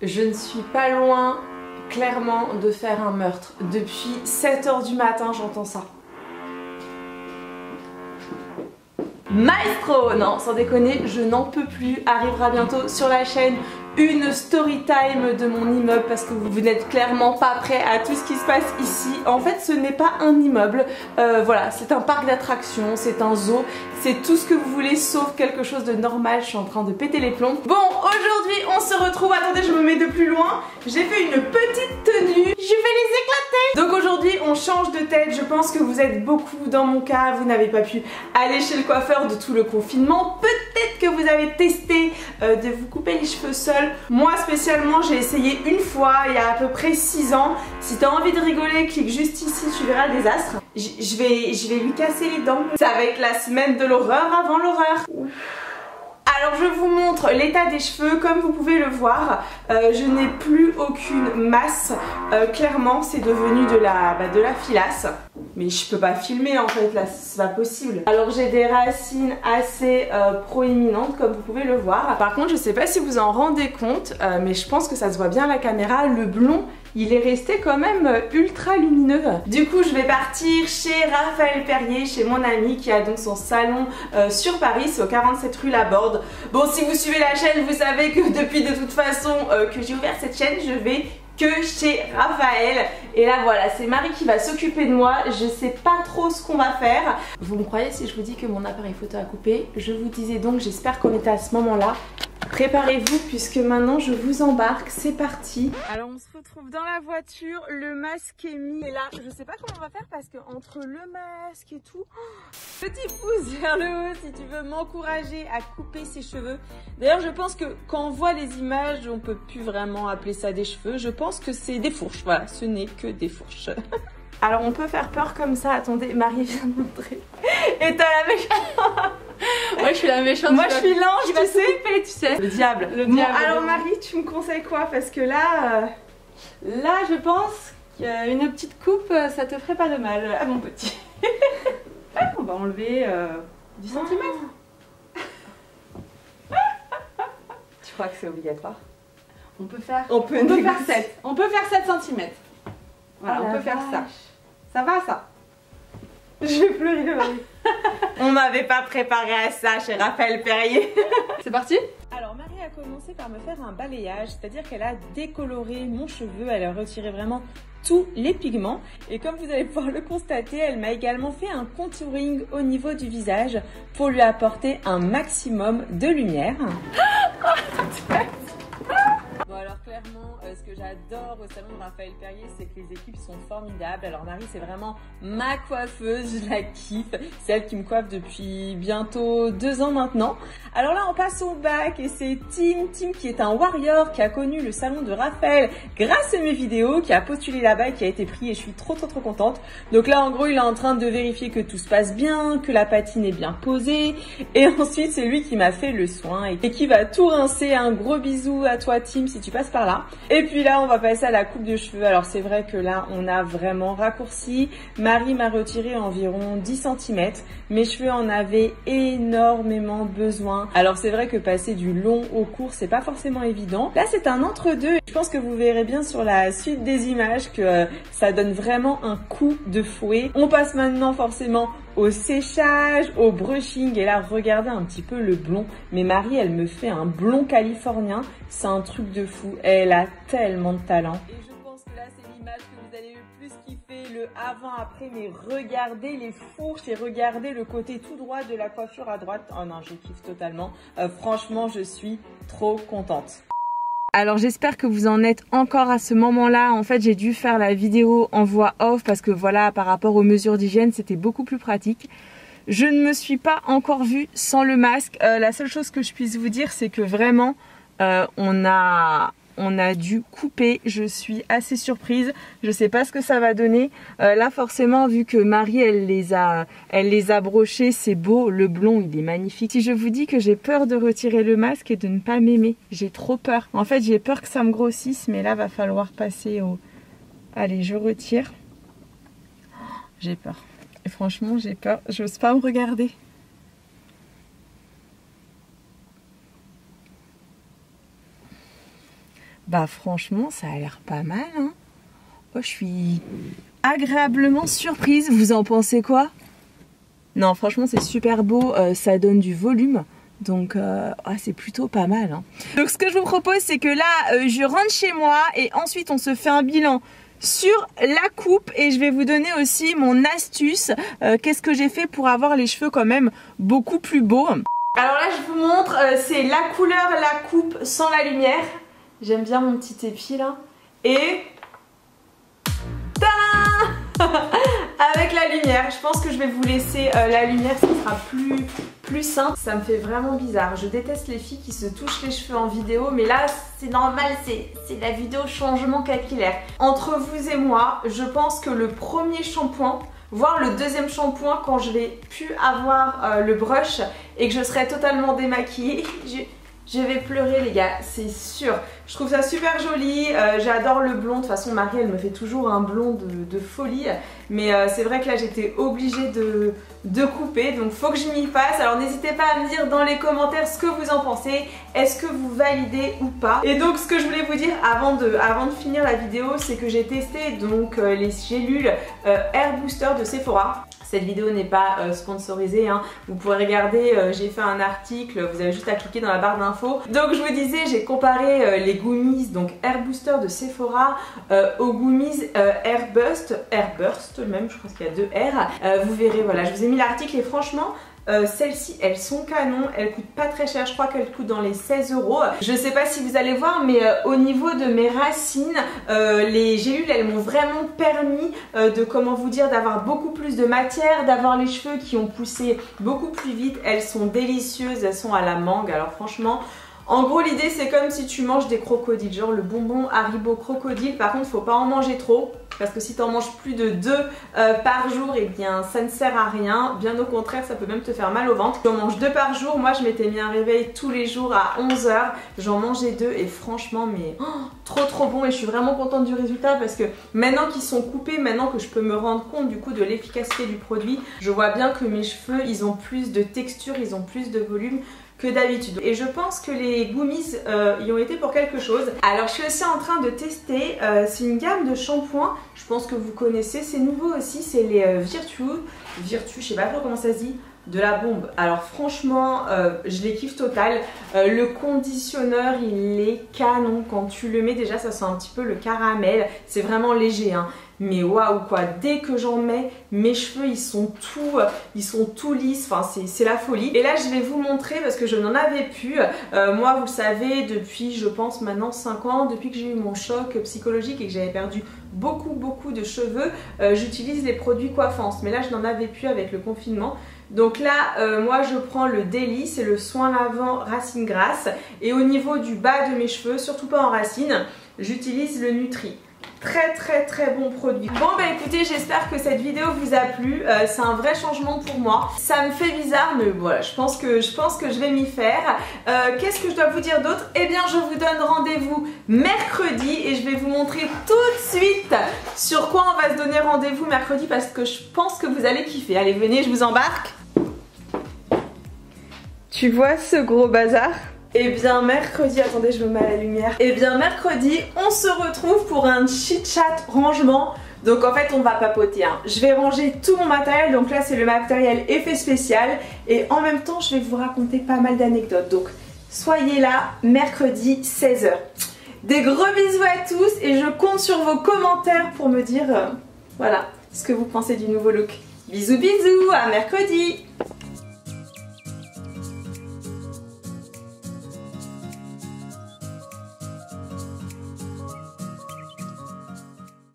Je ne suis pas loin, clairement, de faire un meurtre. Depuis 7 h du matin, j'entends ça. Maestro! Non, sans déconner, je n'en peux plus. Arrivera bientôt sur la chaîne une story time de mon immeuble parce que vous n'êtes clairement pas prêts à tout ce qui se passe ici. En fait, ce n'est pas un immeuble, voilà, c'est un parc d'attractions, c'est un zoo, c'est tout ce que vous voulez sauf quelque chose de normal. Je suis en train de péter les plombs. Bon, aujourd'hui, on se retrouve. Attendez, je me mets de plus loin. J'ai fait une petite tenue. Je vais les éclater. Donc aujourd'hui, on change de tête. Je pense que vous êtes beaucoup dans mon cas. Vous n'avez pas pu aller chez le coiffeur de tout le confinement. Peut-être que vous avez testé de vous couper les cheveux seul. Moi spécialement, j'ai essayé une fois il y a à peu près 6 ans. Si t'as envie de rigoler, clique juste ici, tu verras le désastre. Je vais lui casser les dents. Ça va être la semaine de l'horreur avant l'horreur. Alors je vous montre l'état des cheveux. Comme vous pouvez le voir, je n'ai plus aucune masse. Clairement c'est devenu de la filasse. Mais je peux pas filmer en fait là, c'est pas possible. Alors j'ai des racines assez proéminentes comme vous pouvez le voir. Par contre je sais pas si vous en rendez compte, mais je pense que ça se voit bien à la caméra. Le blond il est resté quand même ultra lumineux. Du coup je vais partir chez Raphaël Perrier, chez mon ami qui a donc son salon sur Paris, c'est au 47 rue Laborde. Bon, si vous suivez la chaîne, vous savez que depuis de toute façon que j'ai ouvert cette chaîne, je vais que chez Raphaël. Et là voilà, c'est Marie qui va s'occuper de moi. Je sais pas trop ce qu'on va faire. Vous me croyez si je vous dis que mon appareil photo a coupé? Je vous disais donc, j'espère qu'on était à ce moment là. Préparez-vous puisque maintenant je vous embarque, c'est parti. Alors on se retrouve dans la voiture, le masque est mis et là je sais pas comment on va faire parce que entre le masque et tout, petit pouce vers le haut si tu veux m'encourager à couper ses cheveux. D'ailleurs je pense que quand on voit les images on peut plus vraiment appeler ça des cheveux, je pense que c'est des fourches, voilà, ce n'est que des fourches. Alors on peut faire peur comme ça, attendez, Marie vient de montrer. Et t'as la méchante. Moi je suis la méchante. Moi je suis l'ange, tu sais. Tu sais. Le diable. Le diable. Alors Marie, tu me conseilles quoi? Parce que là... Là je pense qu'une petite coupe ça te ferait pas de mal à mon petit. On va enlever 10 cm. Tu crois que c'est obligatoire? On peut faire 7. On peut faire 7 cm. Voilà, on peut faire ça. Ça va ça? Je vais pleurer, Marie. On m'avait pas préparé à ça chez Raphaël Perrier. C'est parti? Alors Marie a commencé par me faire un balayage, c'est-à-dire qu'elle a décoloré mon cheveu, elle a retiré vraiment tous les pigments. Et comme vous allez pouvoir le constater, elle m'a également fait un contouring au niveau du visage pour lui apporter un maximum de lumière. Bon alors clairement, ce que j'adore au salon de Raphaël Perrier, c'est que les équipes sont formidables. Alors Marie, c'est vraiment ma coiffeuse, je la kiffe. C'est elle qui me coiffe depuis bientôt 2 ans maintenant. Alors là, on passe au bac et c'est Tim qui est un warrior qui a connu le salon de Raphaël grâce à mes vidéos, qui a postulé là-bas et qui a été pris et je suis trop contente. Donc là, en gros, il est en train de vérifier que tout se passe bien, que la patine est bien posée. Et ensuite, c'est lui qui m'a fait le soin et qui va tout rincer. Un gros bisou à toi, Tim, si tu passes par là. Et puis là, on va passer à la coupe de cheveux. Alors c'est vrai que là, on a vraiment raccourci. Marie m'a retiré environ 10 cm. Mes cheveux en avaient énormément besoin. Alors c'est vrai que passer du long au court, c'est pas forcément évident. Là, c'est un entre-deux. Je pense que vous verrez bien sur la suite des images que ça donne vraiment un coup de fouet. On passe maintenant forcément au séchage, au brushing. Et là, regardez un petit peu le blond. Mais Marie, elle me fait un blond californien. C'est un truc de fou. Elle a tellement de talent. Et je pense que là, c'est l'image que vous allez le plus kiffer, le avant-après. Mais regardez les fourches et regardez le côté tout droit de la coiffure à droite. Oh non, je kiffe totalement. Franchement, je suis trop contente. Alors j'espère que vous en êtes encore à ce moment-là. En fait j'ai dû faire la vidéo en voix off parce que voilà, par rapport aux mesures d'hygiène c'était beaucoup plus pratique. Je ne me suis pas encore vue sans le masque. La seule chose que je puisse vous dire c'est que vraiment on a dû couper. Je suis assez surprise. Je sais pas ce que ça va donner. Là forcément vu que Marie elle les a brochés, c'est beau. Le blond il est magnifique. Si je vous dis que j'ai peur de retirer le masque et de ne pas m'aimer, j'ai trop peur. En fait j'ai peur que ça me grossisse, mais là va falloir passer au... Allez, je retire. J'ai peur. Et franchement j'ai peur. J'ose pas me regarder. Bah franchement ça a l'air pas mal hein. Oh, je suis agréablement surprise, vous en pensez quoi? Non franchement c'est super beau, ça donne du volume. Donc c'est plutôt pas mal hein. Donc ce que je vous propose c'est que là je rentre chez moi et ensuite on se fait un bilan sur la coupe et je vais vous donner aussi mon astuce, qu'est-ce que j'ai fait pour avoir les cheveux quand même beaucoup plus beaux. Alors là je vous montre, c'est la couleur, la coupe sans la lumière. J'aime bien mon petit épi là. Et tadam avec la lumière. Je pense que je vais vous laisser la lumière, ça sera plus simple. Ça me fait vraiment bizarre. Je déteste les filles qui se touchent les cheveux en vidéo, mais là c'est normal, c'est la vidéo changement capillaire. Entre vous et moi, je pense que le premier shampoing, voire le deuxième shampoing, quand je vais plus avoir le brush et que je serai totalement démaquillée, je vais pleurer les gars, c'est sûr. Je trouve ça super joli, j'adore le blond. De toute façon Marie elle me fait toujours un blond de folie. Mais c'est vrai que là j'étais obligée de couper, donc faut que je m'y fasse. Alors n'hésitez pas à me dire dans les commentaires ce que vous en pensez. Est-ce que vous validez ou pas? Et donc ce que je voulais vous dire avant de finir la vidéo, c'est que j'ai testé donc les gélules Hair Booster de Sephora. Cette vidéo n'est pas sponsorisée hein. Vous pourrez regarder, j'ai fait un article, vous avez juste à cliquer dans la barre d'infos. Donc je vous disais, j'ai comparé les gummies donc Hair Booster de Sephora aux gummies Hair Burst même, je pense qu'il y a 2 R. Vous verrez, voilà, je vous ai mis l'article et franchement celles-ci elles sont canon, elles coûtent pas très cher, je crois qu'elles coûtent dans les 16 €. Je sais pas si vous allez voir mais au niveau de mes racines, les gélules elles m'ont vraiment permis de, comment vous dire, d'avoir beaucoup plus de matière, d'avoir les cheveux qui ont poussé beaucoup plus vite. Elles sont délicieuses, elles sont à la mangue, alors franchement en gros l'idée c'est comme si tu manges des crocodiles, genre le bonbon Haribo crocodile. Par contre faut pas en manger trop, parce que si tu en manges plus de 2 par jour, et bien ça ne sert à rien. Bien au contraire, ça peut même te faire mal au ventre. J'en mange 2 par jour. Moi je m'étais mis un réveil tous les jours à 11 h. J'en mangeais 2 et franchement mais trop bon. Et je suis vraiment contente du résultat parce que maintenant qu'ils sont coupés, maintenant que je peux me rendre compte du coup de l'efficacité du produit, je vois bien que mes cheveux ils ont plus de texture, ils ont plus de volume que d'habitude. Et je pense que les gummies y ont été pour quelque chose. Alors je suis aussi en train de tester, c'est une gamme de shampoings, je pense que vous connaissez, c'est nouveau aussi, c'est les Virtue, je sais pas trop comment ça se dit, de la bombe. Alors franchement je les kiffe total. Le conditionneur il est canon, quand tu le mets déjà ça sent un petit peu le caramel, c'est vraiment léger hein. Mais waouh quoi, dès que j'en mets, mes cheveux ils sont tout lisses, enfin c'est la folie. Et là je vais vous montrer parce que je n'en avais plus. Moi vous le savez, depuis je pense maintenant 5 ans, depuis que j'ai eu mon choc psychologique et que j'avais perdu beaucoup de cheveux, j'utilise les produits Coiffance. Mais là je n'en avais plus avec le confinement. Donc là moi je prends le Daily, c'est le soin lavant racine grasse. Et au niveau du bas de mes cheveux, surtout pas en racine, j'utilise le Nutri. Très bon produit. Bon bah écoutez, j'espère que cette vidéo vous a plu. C'est un vrai changement pour moi. Ça me fait bizarre mais voilà, je pense que je vais m'y faire. Qu'est-ce que je dois vous dire d'autre? Eh bien je vous donne rendez-vous mercredi et je vais vous montrer tout de suite sur quoi on va se donner rendez-vous mercredi parce que je pense que vous allez kiffer. Allez venez, je vous embarque. Tu vois ce gros bazar? Et bien mercredi, attendez je me mets à la lumière. Et bien mercredi on se retrouve pour un chit chat rangement. Donc en fait on va papoter hein. Je vais ranger tout mon matériel, donc là c'est le matériel effet spécial. Et en même temps je vais vous raconter pas mal d'anecdotes. Donc soyez là mercredi 16 h. Des gros bisous à tous et je compte sur vos commentaires pour me dire voilà ce que vous pensez du nouveau look. Bisous à mercredi.